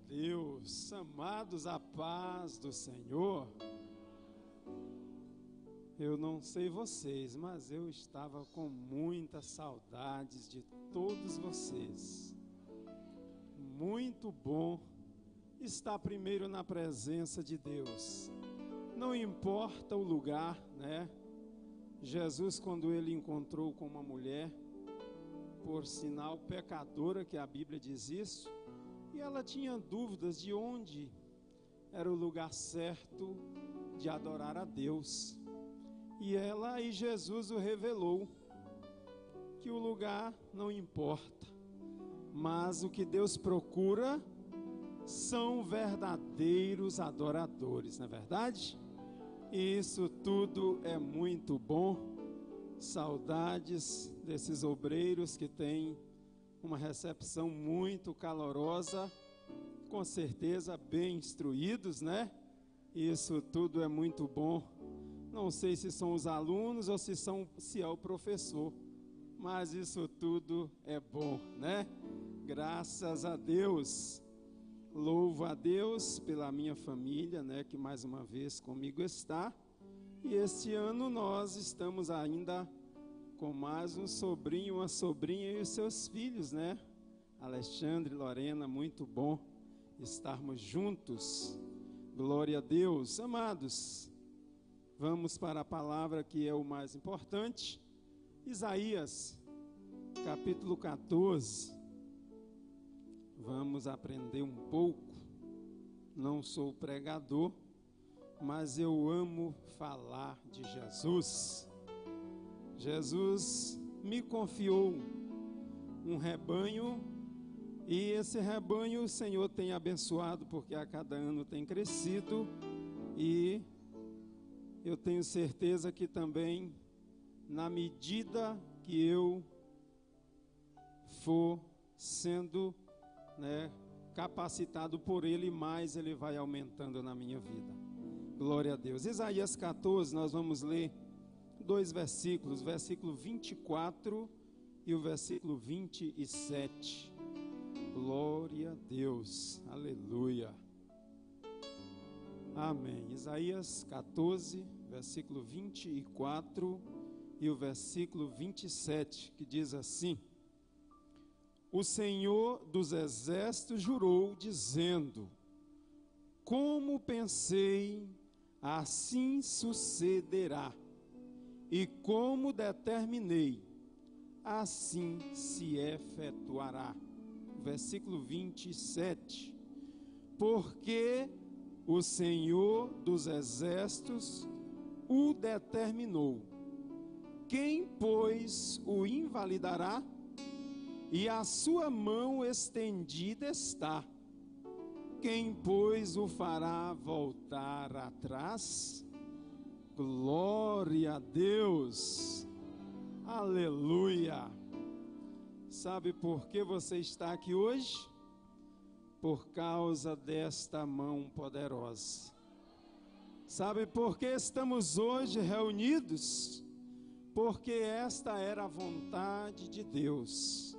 Deus, amados, a paz do Senhor. Eu não sei vocês, mas eu estava com muitas saudades de todos vocês. Muito bom estar primeiro na presença de Deus. Não importa o lugar, né? Jesus, quando ele encontrou com uma mulher, por sinal pecadora, que a Bíblia diz isso, e ela tinha dúvidas de onde era o lugar certo de adorar a Deus. E Jesus o revelou, que o lugar não importa, mas o que Deus procura são verdadeiros adoradores, não é verdade? E isso tudo é muito bom. Saudades desses obreiros que têm uma recepção muito calorosa, com certeza bem instruídos, né? Isso tudo é muito bom. Não sei se são os alunos ou se é o professor, mas isso tudo é bom, né? Graças a Deus. Louvo a Deus pela minha família, né, que mais uma vez comigo está. E este ano nós estamos ainda com mais um sobrinho, uma sobrinha e os seus filhos, né? Alexandre e Lorena, muito bom estarmos juntos. Glória a Deus. Amados, vamos para a palavra que é o mais importante. Isaías, capítulo 14. Vamos aprender um pouco. Não sou pregador, mas eu amo falar de Jesus. Jesus me confiou um rebanho, e esse rebanho o Senhor tem abençoado, porque a cada ano tem crescido, e eu tenho certeza que também, na medida que eu for sendo, né, capacitado por Ele, mais Ele vai aumentando na minha vida. Glória a Deus. Isaías 14, nós vamos ler dois versículos, versículo 24 e o versículo 27. Glória a Deus, aleluia, amém. Isaías 14, versículo 24 e o versículo 27, que diz assim: O Senhor dos Exércitos jurou, dizendo: Como pensei, assim sucederá, e como determinei, assim se efetuará. Versículo 27. Porque o Senhor dos Exércitos o determinou. Quem, pois, o invalidará? E a sua mão estendida está. Quem, pois, o fará voltar atrás? Glória a Deus, aleluia. Sabe por que você está aqui hoje? Por causa desta mão poderosa. Sabe por que estamos hoje reunidos? Porque esta era a vontade de Deus.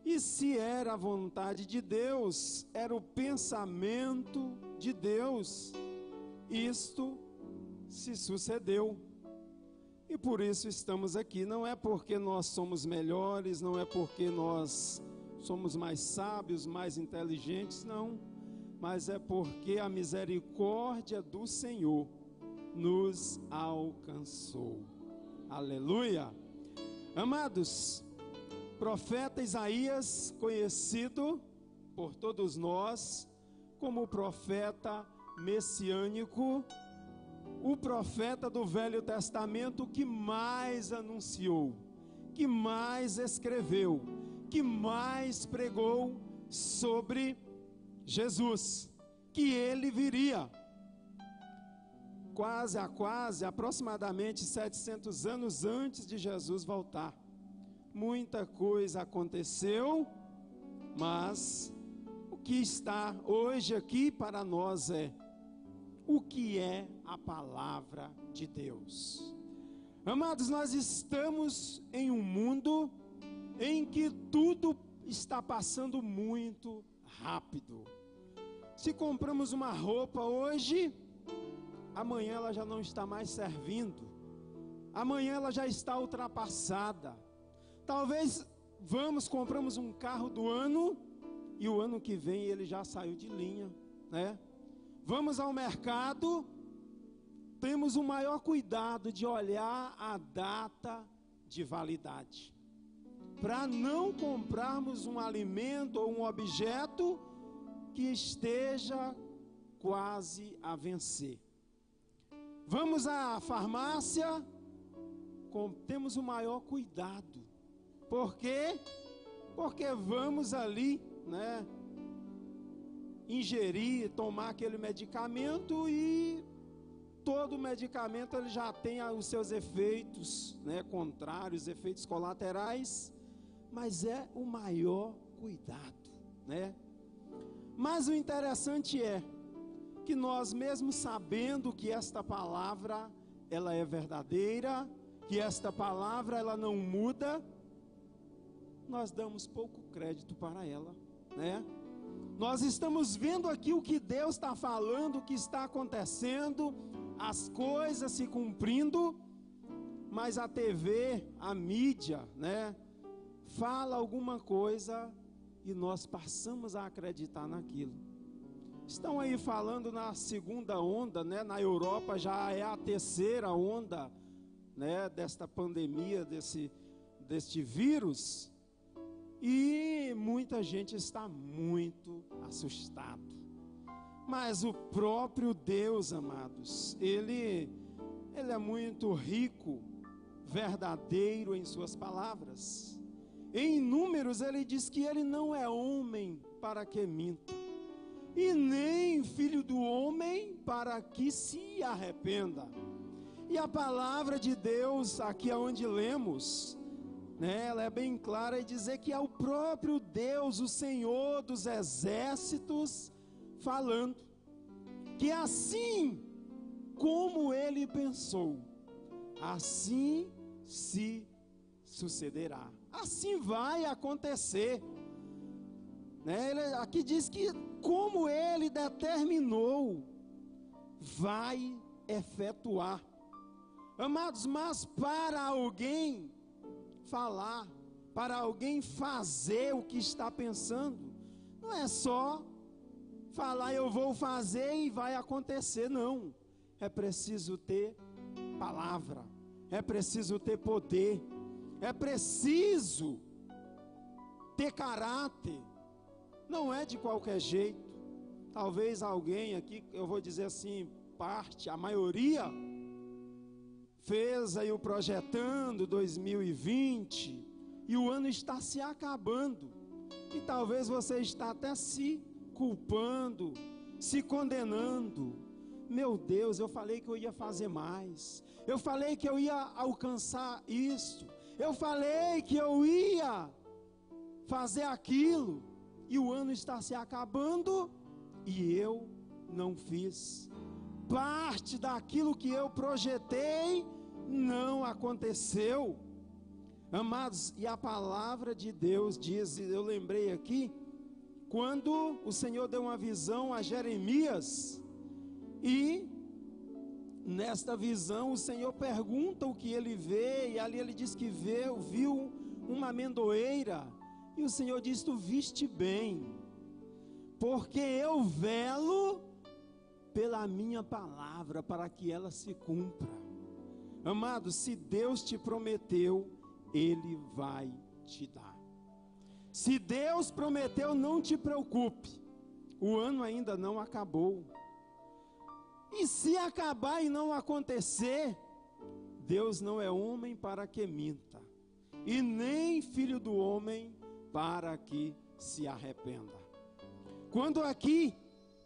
E se era a vontade de Deus, era o pensamento de Deus, isto se sucedeu. E por isso estamos aqui. Não é porque nós somos melhores, não é porque nós somos mais sábios, mais inteligentes, não. Mas é porque a misericórdia do Senhor nos alcançou. Aleluia. Amados, profeta Isaías, conhecido por todos nós como o profeta messiânico, o profeta do Velho Testamento que mais anunciou, que mais escreveu, que mais pregou sobre Jesus, que ele viria. Aproximadamente 700 anos antes de Jesus voltar. Muita coisa aconteceu, mas o que está hoje aqui para nós é o que é a palavra de Deus. Amados, nós estamos em um mundo em que tudo está passando muito rápido. Se compramos uma roupa hoje, amanhã ela já não está mais servindo. Amanhã ela já está ultrapassada. Talvez compramos um carro do ano e o ano que vem ele já saiu de linha, né? Vamos ao mercado, temos o maior cuidado de olhar a data de validade, para não comprarmos um alimento ou um objeto que esteja quase a vencer. Vamos à farmácia, temos o maior cuidado. Por quê? Porque vamos ali, né, ingerir, tomar aquele medicamento e todo medicamento ele já tem os seus efeitos, né, contrários, efeitos colaterais, mas é o maior cuidado, né? Mas o interessante é que nós mesmo sabendo que esta palavra ela é verdadeira, que esta palavra ela não muda, nós damos pouco crédito para ela, né? Nós estamos vendo aqui o que Deus está falando, o que está acontecendo, as coisas se cumprindo, mas a TV, a mídia, né, fala alguma coisa e nós passamos a acreditar naquilo. Estão aí falando na segunda onda, né, na Europa já é a terceira onda, né, desta pandemia, deste vírus, e muita gente está muito assustado. Mas o próprio Deus, amados, Ele é muito rico, verdadeiro em suas palavras. Em Números ele diz que Ele não é homem para que minta, e nem filho do homem para que se arrependa. E a palavra de Deus, aqui onde lemos, né, ela é bem clara em dizer que é o próprio Deus, o Senhor dos exércitos, falando que assim como Ele pensou, assim se sucederá, assim vai acontecer, né? Ele aqui diz que como Ele determinou, vai efetuar. Amados, mas para alguém falar, para alguém fazer o que está pensando, não é só falar eu vou fazer e vai acontecer, não. É preciso ter palavra, é preciso ter poder, é preciso ter caráter, não é de qualquer jeito. Talvez alguém aqui, eu vou dizer assim, a maioria fez aí o projetando 2020 e o ano está se acabando, e talvez você está até se culpando, se condenando. Meu Deus, eu falei que eu ia fazer mais, eu falei que eu ia alcançar isso, eu falei que eu ia fazer aquilo, e o ano está se acabando e eu não fiz. Parte daquilo que eu projetei não aconteceu. Amados, e a palavra de Deus diz, eu lembrei aqui, quando o Senhor deu uma visão a Jeremias, e nesta visão o Senhor pergunta o que ele vê, e ali ele diz que viu uma amendoeira, e o Senhor diz: tu viste bem, porque eu velo pela minha palavra, para que ela se cumpra. Amado, se Deus te prometeu, Ele vai te dar. Se Deus prometeu, não te preocupe, o ano ainda não acabou. E se acabar e não acontecer, Deus não é homem para que minta, e nem filho do homem para que se arrependa. Quando aqui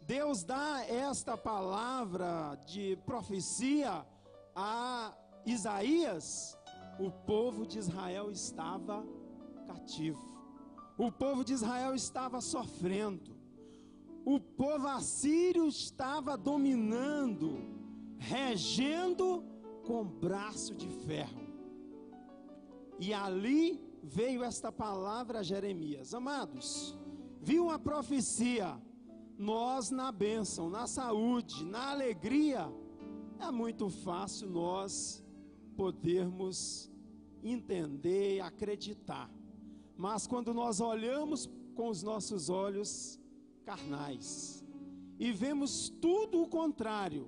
Deus dá esta palavra de profecia a Isaías, o povo de Israel estava cativo, o povo de Israel estava sofrendo, o povo assírio estava dominando, regendo com braço de ferro. E ali veio esta palavra a Jeremias. Amados, viu uma profecia nós na bênção, na saúde, na alegria, é muito fácil nós podermos entender, acreditar. Mas quando nós olhamos com os nossos olhos carnais e vemos tudo o contrário,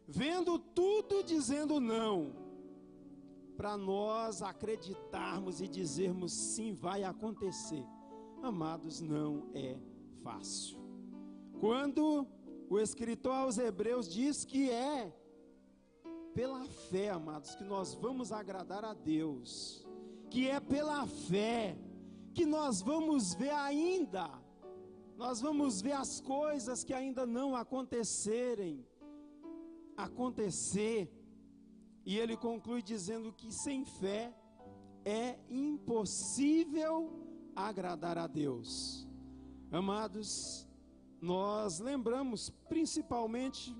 vendo tudo dizendo não, para nós acreditarmos e dizermos sim, vai acontecer, amados, não é fácil. Quando o escritor aos Hebreus diz que é pela fé, amados, que nós vamos agradar a Deus, que é pela fé que nós vamos ver nós vamos ver as coisas que ainda não acontecer. E ele conclui dizendo que sem fé é impossível agradar a Deus. Amados, nós lembramos principalmente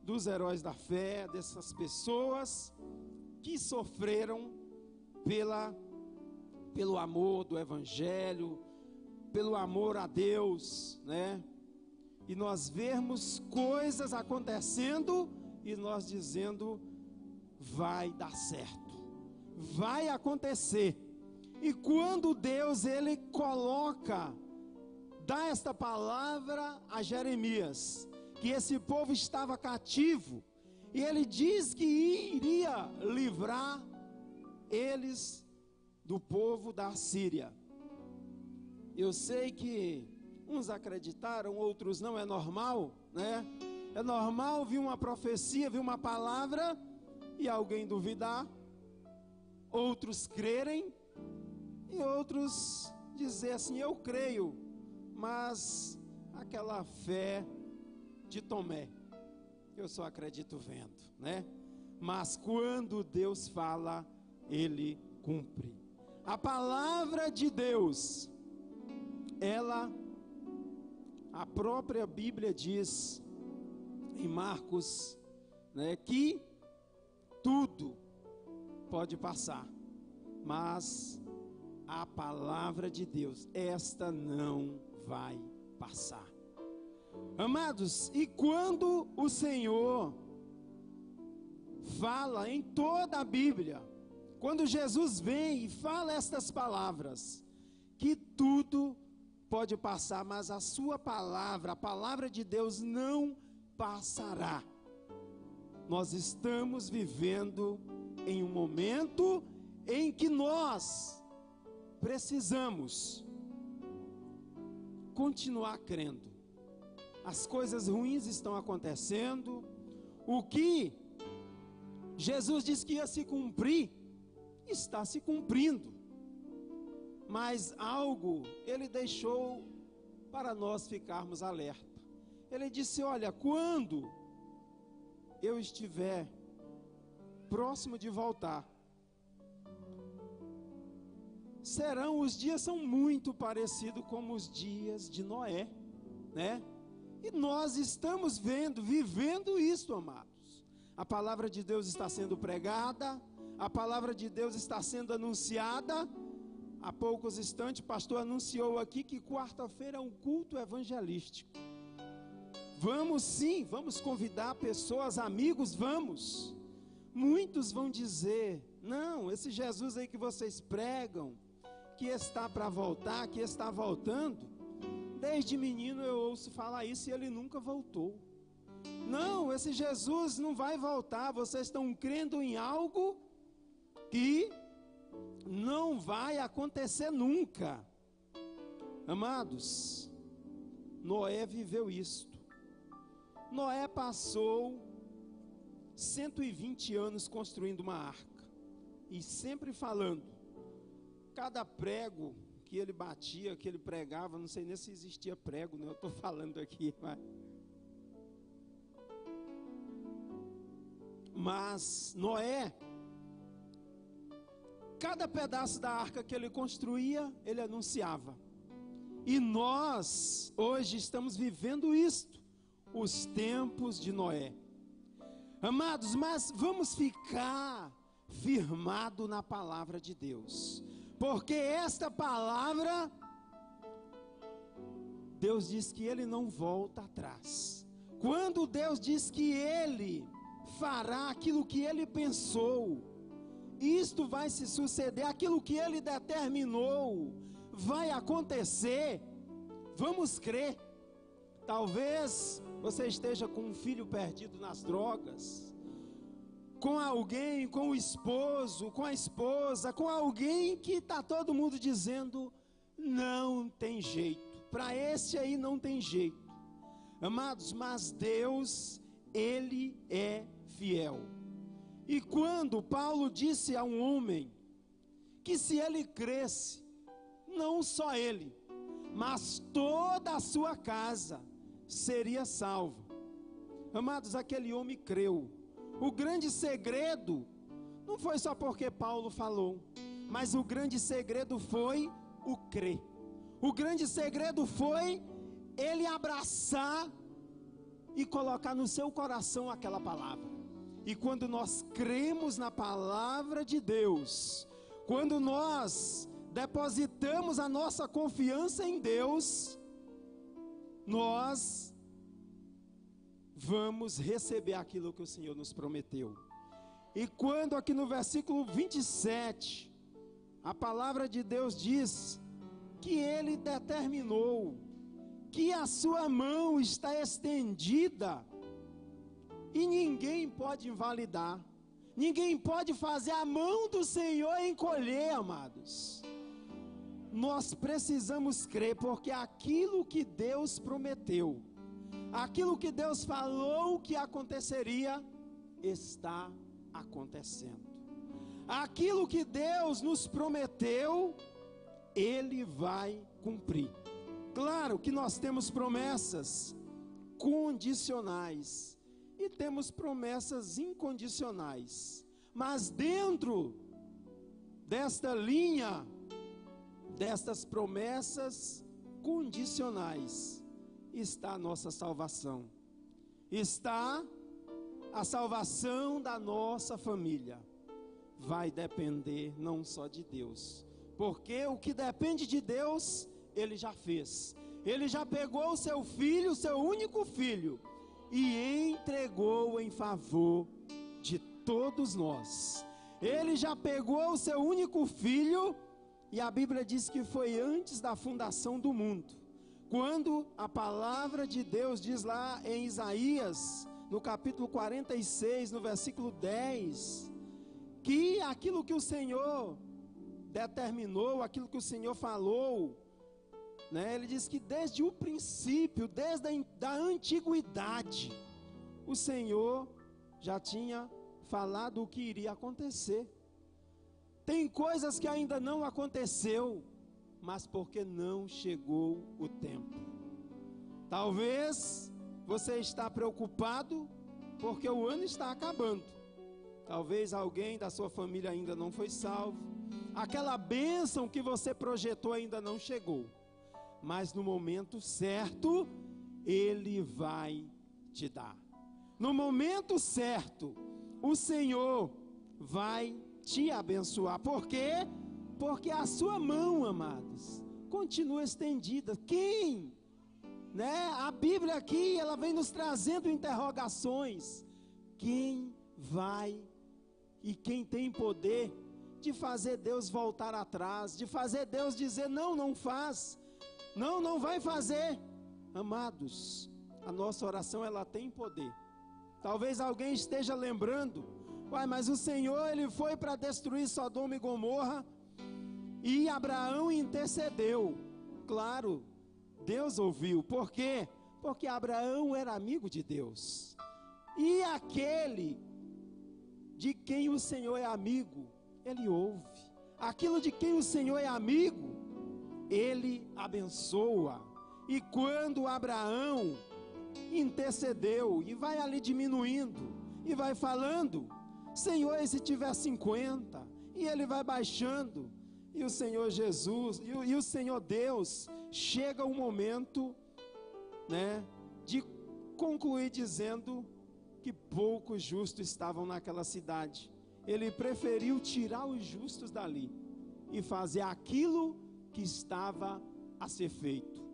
dos heróis da fé, dessas pessoas que sofreram pelo amor do Evangelho, pelo amor a Deus, né? E nós vermos coisas acontecendo e nós dizendo, vai dar certo, vai acontecer. E quando Deus, ele dá esta palavra a Jeremias, que esse povo estava cativo, e ele diz que iria livrar eles do povo da Síria. Eu sei que uns acreditaram, outros não, é normal, né? É normal vir uma profecia, vir uma palavra e alguém duvidar, outros crerem e outros dizer assim, eu creio, mas aquela fé de Tomé, eu só acredito vendo, né? Mas quando Deus fala, ele cumpre. A palavra de Deus, a própria Bíblia diz em Marcos, né, que tudo pode passar, mas a palavra de Deus, esta não vai passar. Amados, e quando o Senhor fala em toda a Bíblia, quando Jesus vem e fala estas palavras, que tudo pode passar, mas a sua palavra, a palavra de Deus não passará. Nós estamos vivendo em um momento em que nós precisamos continuar crendo. As coisas ruins estão acontecendo, o que Jesus disse que ia se cumprir, está se cumprindo. Mas algo ele deixou para nós ficarmos alerta. Ele disse, olha, quando eu estiver próximo de voltar, os dias são muito parecidos com os dias de Noé, né? E nós estamos vivendo isso, amados. A palavra de Deus está sendo pregada, a palavra de Deus está sendo anunciada. Há poucos instantes o pastor anunciou aqui que quarta-feira é um culto evangelístico. Vamos sim, vamos convidar pessoas, amigos, vamos. Muitos vão dizer, não, esse Jesus aí que vocês pregam, que está para voltar, que está voltando, desde menino eu ouço falar isso e ele nunca voltou. Não, esse Jesus não vai voltar, vocês estão crendo em algo que não vai acontecer nunca. Amados, Noé viveu isto. Noé passou 120 anos construindo uma arca, e sempre falando, cada prego que ele batia, que ele pregava, não sei nem se existia prego, né? Eu estou falando aqui, mas Noé, cada pedaço da arca que ele construía, ele anunciava. E nós, hoje, estamos vivendo isto, os tempos de Noé. Amados, mas vamos ficar firmado na palavra de Deus, porque esta palavra Deus diz que Ele não volta atrás. Quando Deus diz que Ele fará aquilo que Ele pensou, isto vai se suceder, aquilo que Ele determinou vai acontecer, vamos crer. Talvez você esteja com um filho perdido nas drogas, com alguém, com o esposo, com a esposa, com alguém que está todo mundo dizendo, não tem jeito, para esse aí não tem jeito. Amados, mas Deus, Ele é fiel. E quando Paulo disse a um homem, que se ele cresce, não só ele, mas toda a sua casa seria salva. Amados, aquele homem creu. O grande segredo não foi só porque Paulo falou, mas o grande segredo foi o crer. O grande segredo foi ele abraçar e colocar no seu coração aquela palavra. E quando nós cremos na palavra de Deus, quando nós depositamos a nossa confiança em Deus, nós vamos receber aquilo que o Senhor nos prometeu. E quando aqui no versículo 27, a palavra de Deus diz que Ele determinou que a sua mão está estendida e ninguém pode invalidar, ninguém pode fazer a mão do Senhor encolher, amados. Nós precisamos crer, porque aquilo que Deus prometeu, aquilo que Deus falou que aconteceria, está acontecendo. Aquilo que Deus nos prometeu, Ele vai cumprir. Claro que nós temos promessas condicionais e temos promessas incondicionais, mas dentro desta linha, destas promessas condicionais, está a nossa salvação, está a salvação da nossa família. Vai depender não só de Deus, porque o que depende de Deus, Ele já fez. Ele já pegou o seu filho, o seu único filho, e entregou em favor de todos nós. Ele já pegou o seu único filho, e a Bíblia diz que foi antes da fundação do mundo, quando a palavra de Deus diz lá em Isaías, no capítulo 46, no versículo 10, que aquilo que o Senhor determinou, aquilo que o Senhor falou, né, ele diz que desde o princípio, desde a antiguidade, o Senhor já tinha falado o que iria acontecer. Tem coisas que ainda não aconteceu, mas porque não chegou o tempo. Talvez você está preocupado porque o ano está acabando. Talvez alguém da sua família ainda não foi salvo. Aquela bênção que você projetou ainda não chegou. Mas no momento certo, Ele vai te dar. No momento certo, o Senhor vai te abençoar. Por quê? Porque a sua mão, amados, continua estendida. Quem? Né? A Bíblia aqui, ela vem nos trazendo interrogações. Quem vai e quem tem poder de fazer Deus voltar atrás, de fazer Deus dizer, não, não faz, não vai fazer. Amados, a nossa oração, ela tem poder. Talvez alguém esteja lembrando, mas o Senhor, Ele foi para destruir Sodoma e Gomorra, e Abraão intercedeu. Claro, Deus ouviu. Por quê? Porque Abraão era amigo de Deus. E aquele de quem o Senhor é amigo, Ele ouve. Aquilo de quem o Senhor é amigo, Ele abençoa. E quando Abraão intercedeu, e vai ali diminuindo, e vai falando, Senhor, e se tiver 50? E ele vai baixando, e o Senhor Jesus, e o Senhor Deus, chega o momento, né, de concluir dizendo que poucos justos estavam naquela cidade. Ele preferiu tirar os justos dali, e fazer aquilo que estava a ser feito.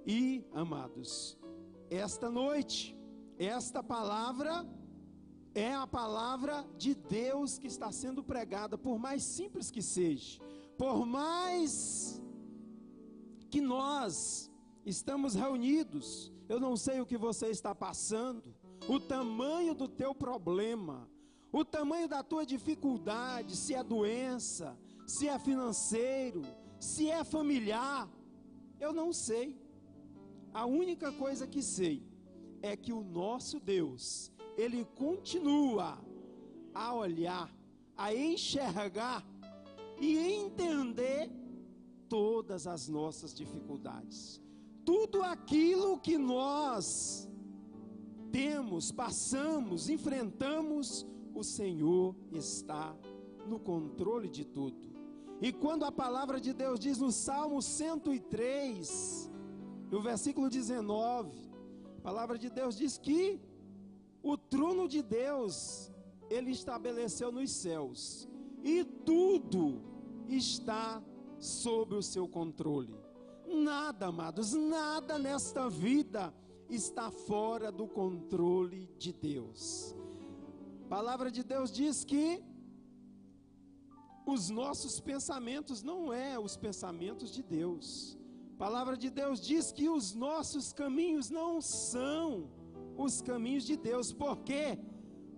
E, amados, esta noite, esta palavra é a palavra de Deus que está sendo pregada, por mais simples que seja, por mais que nós estamos reunidos. Eu não sei o que você está passando, o tamanho do teu problema, o tamanho da tua dificuldade, se é doença, se é financeiro, se é familiar, eu não sei. A única coisa que sei é que o nosso Deus, Ele continua a olhar, a enxergar e entender todas as nossas dificuldades. Tudo aquilo que nós temos, passamos, enfrentamos, o Senhor está no controle de tudo. E quando a palavra de Deus diz no Salmo 103, no versículo 19, a palavra de Deus diz que o trono de Deus, Ele estabeleceu nos céus, e tudo está sob o seu controle. Nada, amados, nada nesta vida está fora do controle de Deus. A palavra de Deus diz que os nossos pensamentos não é os pensamentos de Deus. A palavra de Deus diz que os nossos caminhos não são os caminhos de Deus. Por quê?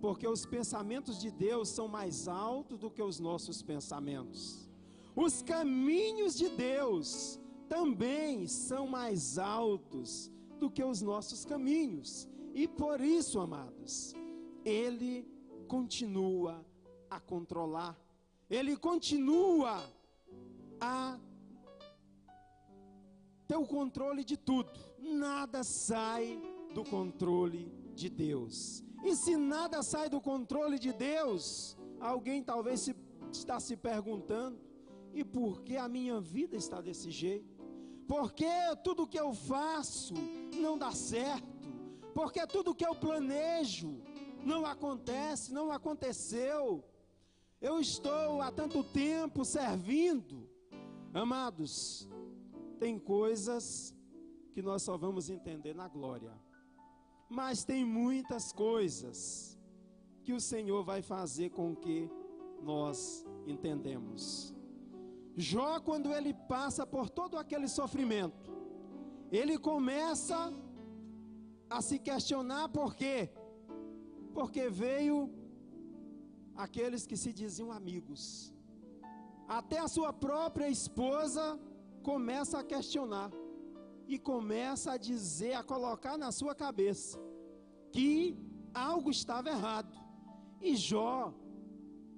Porque os pensamentos de Deus são mais altos do que os nossos pensamentos. Os caminhos de Deus também são mais altos do que os nossos caminhos. E por isso, amados, Ele continua a controlar. Ele continua a ter o controle de tudo. Nada sai do controle de Deus. E se nada sai do controle de Deus, alguém talvez está se perguntando: e por que a minha vida está desse jeito? Por que tudo que eu faço não dá certo? Por que tudo que eu planejo não acontece, não aconteceu? Eu estou há tanto tempo servindo. Amados, tem coisas que nós só vamos entender na glória. Mas tem muitas coisas que o Senhor vai fazer com que nós entendemos. Jó, quando ele passa por todo aquele sofrimento, ele começa a se questionar por quê? Porque veio aqueles que se diziam amigos. Até a sua própria esposa começa a questionar e começa a dizer, a colocar na sua cabeça que algo estava errado. E Jó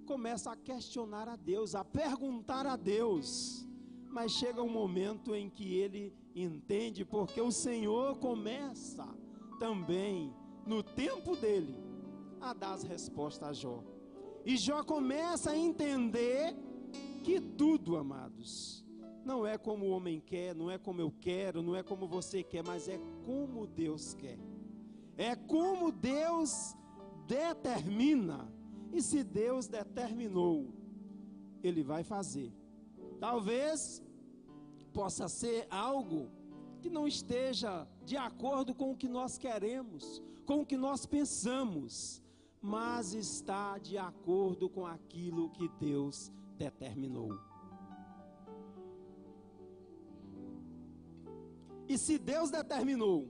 começa a questionar a Deus, a perguntar a Deus. Mas chega um momento em que ele entende, porque o Senhor começa também, no tempo dele, a dar as respostas a Jó. E Jó começa a entender que tudo, amados, não é como o homem quer, não é como eu quero, não é como você quer, mas é como Deus quer. É como Deus determina. E se Deus determinou, Ele vai fazer. Talvez possa ser algo que não esteja de acordo com o que nós queremos, com o que nós pensamos, mas está de acordo com aquilo que Deus determinou. E se Deus determinou,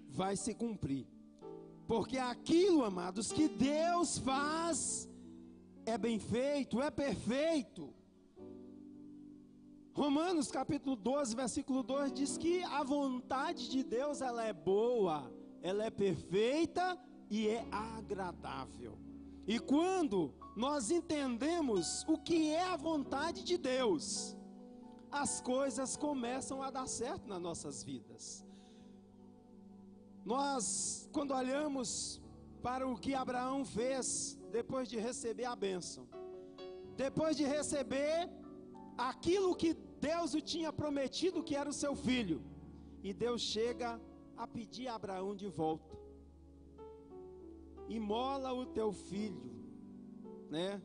vai se cumprir. Porque aquilo, amados, que Deus faz é bem feito, é perfeito. Romanos capítulo 12, versículo 2 diz que a vontade de Deus, ela é boa, ela é perfeita e é agradável. E quando nós entendemos o que é a vontade de Deus, as coisas começam a dar certo nas nossas vidas. Nós, quando olhamos para o que Abraão fez depois de receber a bênção, depois de receber aquilo que Deus o tinha prometido, que era o seu filho, e Deus chega a pedir a Abraão de volta: imola o teu filho, né?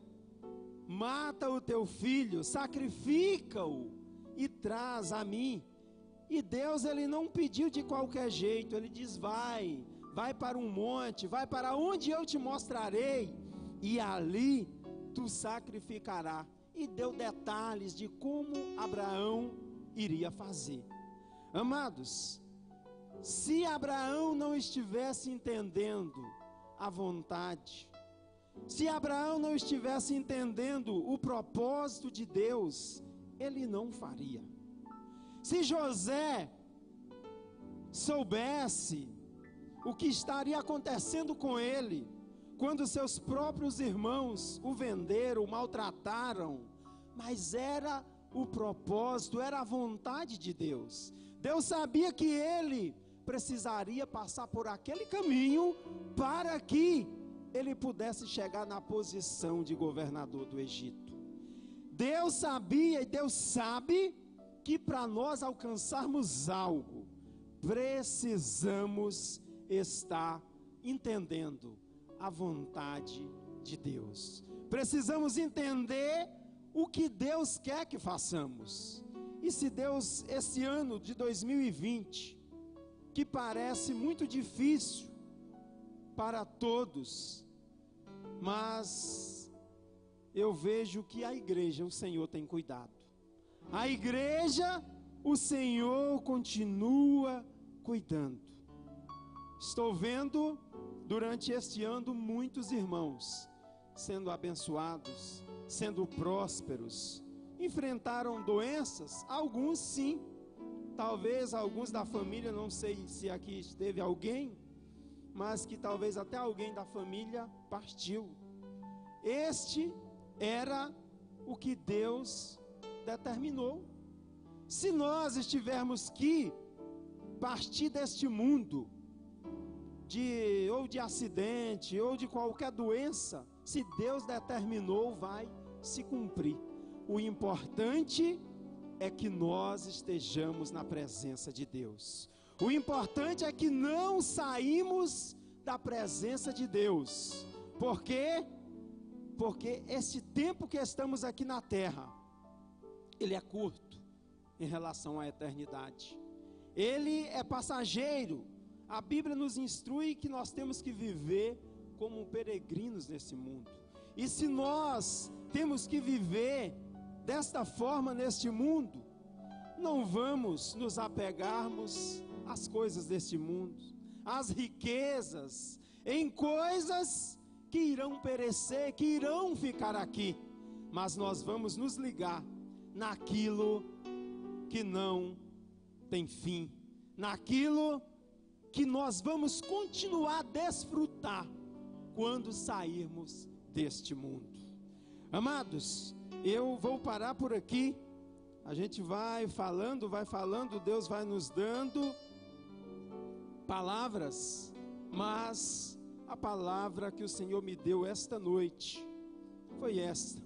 Mata o teu filho, sacrifica-o e traz a mim. E Deus, ele não pediu de qualquer jeito, ele diz: vai para um monte, vai para onde eu te mostrarei, e ali tu sacrificarás. E deu detalhes de como Abraão iria fazer. Amados, se Abraão não estivesse entendendo a vontade, se Abraão não estivesse entendendo o propósito de Deus, ele não faria. Se José soubesse o que estaria acontecendo com ele, quando seus próprios irmãos o venderam, o maltrataram, mas era o propósito, era a vontade de Deus. Deus sabia que ele precisaria passar por aquele caminho para que ele pudesse chegar na posição de governador do Egito. Deus sabia e Deus sabe que para nós alcançarmos algo, precisamos estar entendendo a vontade de Deus. Precisamos entender o que Deus quer que façamos. E se Deus, esse ano de 2020, que parece muito difícil para todos, mas eu vejo que a igreja, o Senhor tem cuidado. A igreja, o Senhor continua cuidando. Estou vendo durante este ano muitos irmãos sendo abençoados, sendo prósperos. Enfrentaram doenças, alguns sim, talvez alguns da família, não sei se aqui esteve alguém, mas que talvez até alguém da família partiu. Este era o que Deus determinou. Se nós estivermos que partir deste mundo, ou de acidente, ou de qualquer doença, se Deus determinou, vai se cumprir. O importante é que nós estejamos na presença de Deus. O importante é que não saímos da presença de Deus. Por quê? Porque esse tempo que estamos aqui na terra, ele é curto em relação à eternidade. Ele é passageiro. A Bíblia nos instrui que nós temos que viver como peregrinos nesse mundo. E se nós temos que viver desta forma neste mundo, não vamos nos apegarmos às coisas deste mundo, às riquezas, em coisas que irão perecer, que irão ficar aqui, mas nós vamos nos ligar naquilo que não tem fim, naquilo que nós vamos continuar a desfrutar quando sairmos deste mundo. Amados, eu vou parar por aqui. A gente vai falando, Deus vai nos dando palavras, mas a palavra que o Senhor me deu esta noite foi esta: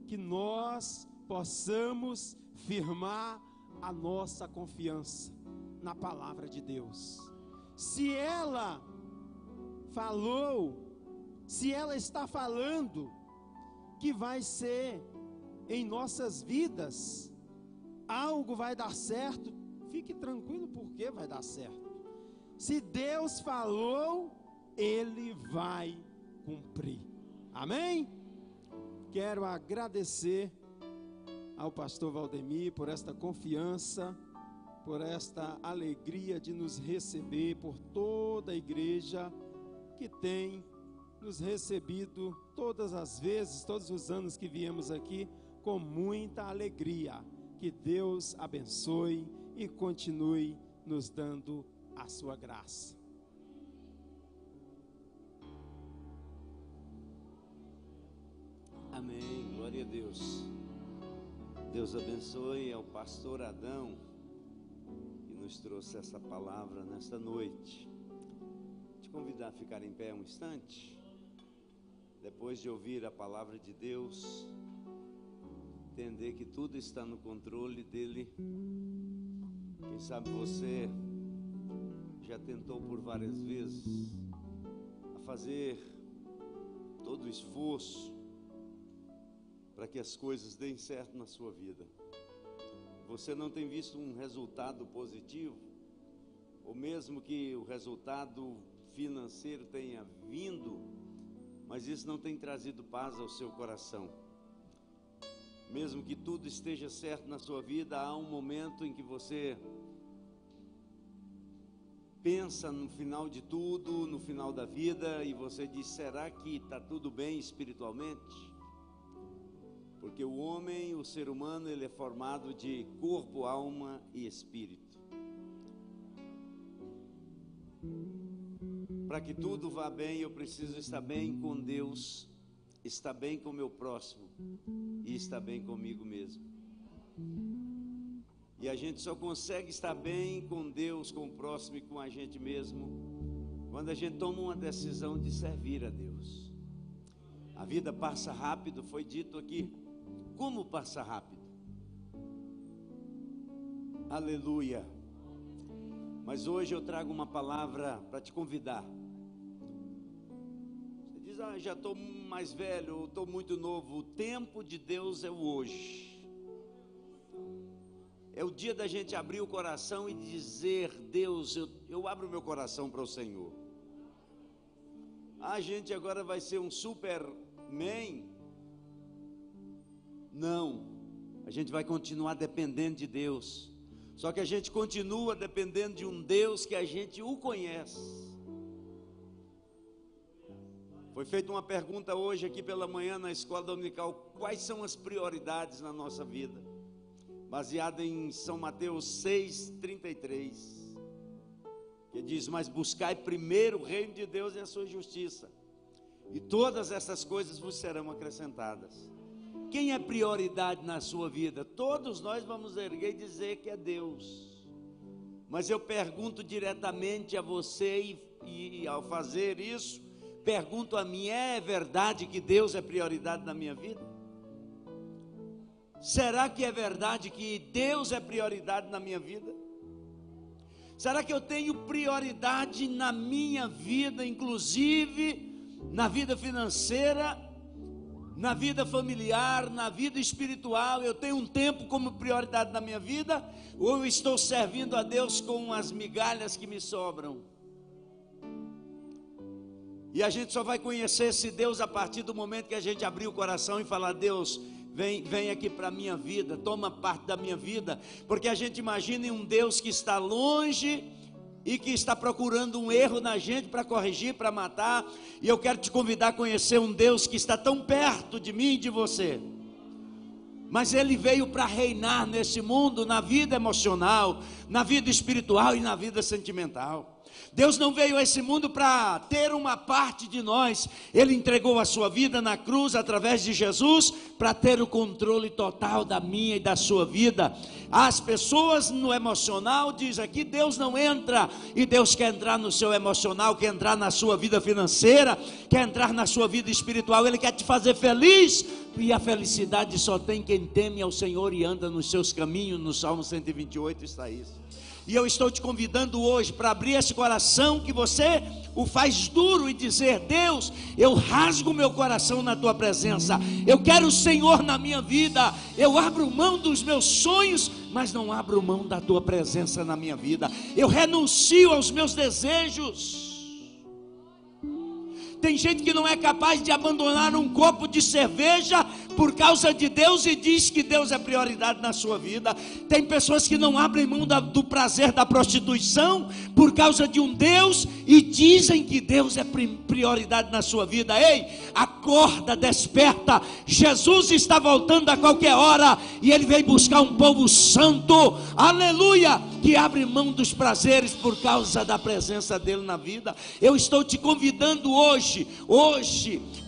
que nós possamos firmar a nossa confiança na palavra de Deus. Se ela falou, se ela está falando que vai ser em nossas vidas, algo vai dar certo, fique tranquilo, porque vai dar certo. Se Deus falou, Ele vai cumprir. Amém? Quero agradecer ao pastor Valdemir por esta confiança, por esta alegria de nos receber, por toda a igreja que tem nos recebido todas as vezes, todos os anos que viemos aqui, com muita alegria. Que Deus abençoe e continue nos dando a sua graça. Amém, glória a Deus. Deus abençoe ao pastor Adão, que nos trouxe essa palavra nesta noite. Te convidar a ficar em pé um instante, depois de ouvir a palavra de Deus, entender que tudo está no controle dele. Quem sabe você já tentou por várias vezes a fazer todo o esforço para que as coisas deem certo na sua vida. você não tem visto um resultado positivo, ou mesmo que o resultado financeiro tenha vindo, mas isso não tem trazido paz ao seu coração. Mesmo que tudo esteja certo na sua vida, há um momento em que você pensa no final de tudo, no final da vida, e você diz: será que está tudo bem espiritualmente? Porque o homem, o ser humano, ele é formado de corpo, alma e espírito. Para que tudo vá bem, eu preciso estar bem com Deus, estar bem com o meu próximo e estar bem comigo mesmo. E a gente só consegue estar bem com Deus, com o próximo e com a gente mesmo quando a gente toma uma decisão de servir a Deus. A vida passa rápido, foi dito aqui. Como passa rápido? Aleluia! Mas hoje eu trago uma palavra para te convidar. Você diz: já estou mais velho, estou muito novo. O tempo de Deus é o hoje. É o dia da gente abrir o coração e dizer: Deus, eu abro o meu coração para o Senhor. A gente agora vai ser um Superman? Não, a gente vai continuar dependendo de Deus. Só que a gente continua dependendo de um Deus que a gente o conhece. Foi feita uma pergunta hoje aqui pela manhã na escola dominical: quais são as prioridades na nossa vida? Baseada em São Mateus 6,33, que diz: mas buscai primeiro o reino de Deus e a sua justiça, e todas essas coisas vos serão acrescentadas. Quem é prioridade na sua vida? Todos nós vamos erguer e dizer que é Deus. Mas eu pergunto diretamente a você, e ao fazer isso, pergunto a mim: é verdade que Deus é prioridade na minha vida? Será que é verdade que Deus é prioridade na minha vida? Será que eu tenho prioridade na minha vida, inclusive na vida financeira, na vida familiar, na vida espiritual? Eu tenho um tempo como prioridade na minha vida, ou eu estou servindo a Deus com as migalhas que me sobram? E a gente só vai conhecer esse Deus a partir do momento que a gente abrir o coração e falar: Deus, vem aqui para a minha vida, toma parte da minha vida. Porque a gente imagina em um Deus que está longe e que está procurando um erro na gente para corrigir, para matar. E eu quero te convidar a conhecer um Deus que está tão perto de mim e de você, mas Ele veio para reinar nesse mundo, na vida emocional, na vida espiritual e na vida sentimental. Deus não veio a esse mundo para ter uma parte de nós. Ele entregou a sua vida na cruz através de Jesus para ter o controle total da minha e da sua vida. As pessoas no emocional dizem aqui: Deus não entra, e Deus quer entrar no seu emocional, quer entrar na sua vida financeira, quer entrar na sua vida espiritual. Ele quer te fazer feliz, e a felicidade só tem quem teme ao Senhor e anda nos seus caminhos. No Salmo 128 está isso. E eu estou te convidando hoje para abrir esse coração que você o faz duro e dizer: Deus, eu rasgo meu coração na tua presença, eu quero o Senhor na minha vida, eu abro mão dos meus sonhos, mas não abro mão da tua presença na minha vida, eu renuncio aos meus desejos. Tem gente que não é capaz de abandonar um copo de cerveja por causa de Deus e diz que Deus é prioridade na sua vida. Tem pessoas que não abrem mão do prazer da prostituição por causa de um Deus e dizem que Deus é prioridade na sua vida. Ei, acorda, desperta. Jesus está voltando a qualquer hora e Ele veio buscar um povo santo, aleluia, que abre mão dos prazeres por causa da presença dEle na vida. Eu estou te convidando hoje,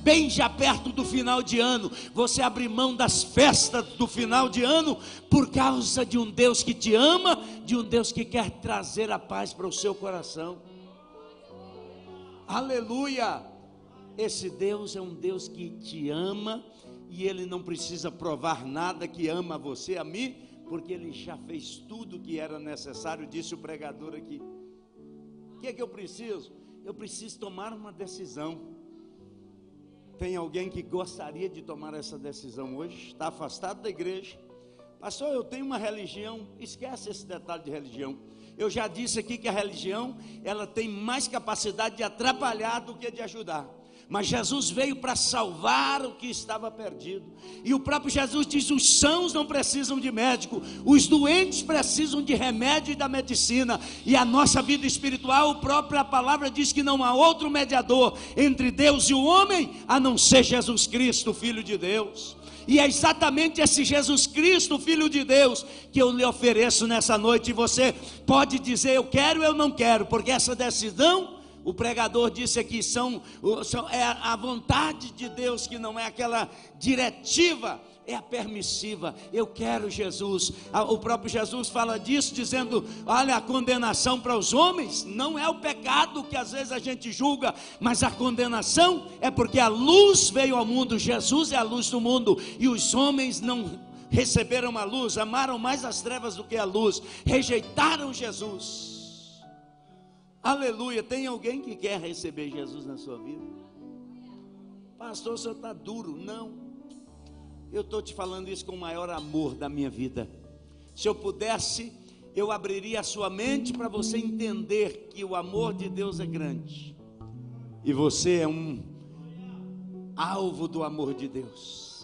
bem já perto do final de ano, você abrir mão das festas do final de ano por causa de um Deus que te ama, de um Deus que quer trazer a paz para o seu coração. Aleluia! Esse Deus é um Deus que te ama e Ele não precisa provar nada que ama você, a mim, porque Ele já fez tudo o que era necessário. Disse o pregador aqui: o que é que eu preciso? Eu preciso tomar uma decisão. Tem alguém que gostaria de tomar essa decisão hoje? Está afastado da igreja, Pastor, eu tenho uma religião. Esquece esse detalhe de religião. Eu já disse aqui que a religião, ela tem mais capacidade de atrapalhar do que de ajudar. Mas Jesus veio para salvar o que estava perdido. E o próprio Jesus diz: os sãos não precisam de médico, os doentes precisam de remédio e da medicina. E a nossa vida espiritual, a própria palavra diz que não há outro mediador entre Deus e o homem, a não ser Jesus Cristo, Filho de Deus. E é exatamente esse Jesus Cristo, Filho de Deus, que eu lhe ofereço nessa noite. E você pode dizer: eu quero, eu não quero, porque essa decisão, o pregador disse aqui, é a vontade de Deus, que não é aquela diretiva, é a permissiva. Eu quero Jesus. O próprio Jesus fala disso, dizendo: olha, a condenação para os homens não é o pecado que às vezes a gente julga, mas a condenação é porque a luz veio ao mundo. Jesus é a luz do mundo, e os homens não receberam a luz, amaram mais as trevas do que a luz, rejeitaram Jesus. Aleluia. Tem alguém que quer receber Jesus na sua vida? Pastor, o senhor está duro. Não, eu estou te falando isso com o maior amor da minha vida. Se eu pudesse, eu abriria a sua mente para você entender que o amor de Deus é grande, e você é um alvo do amor de Deus.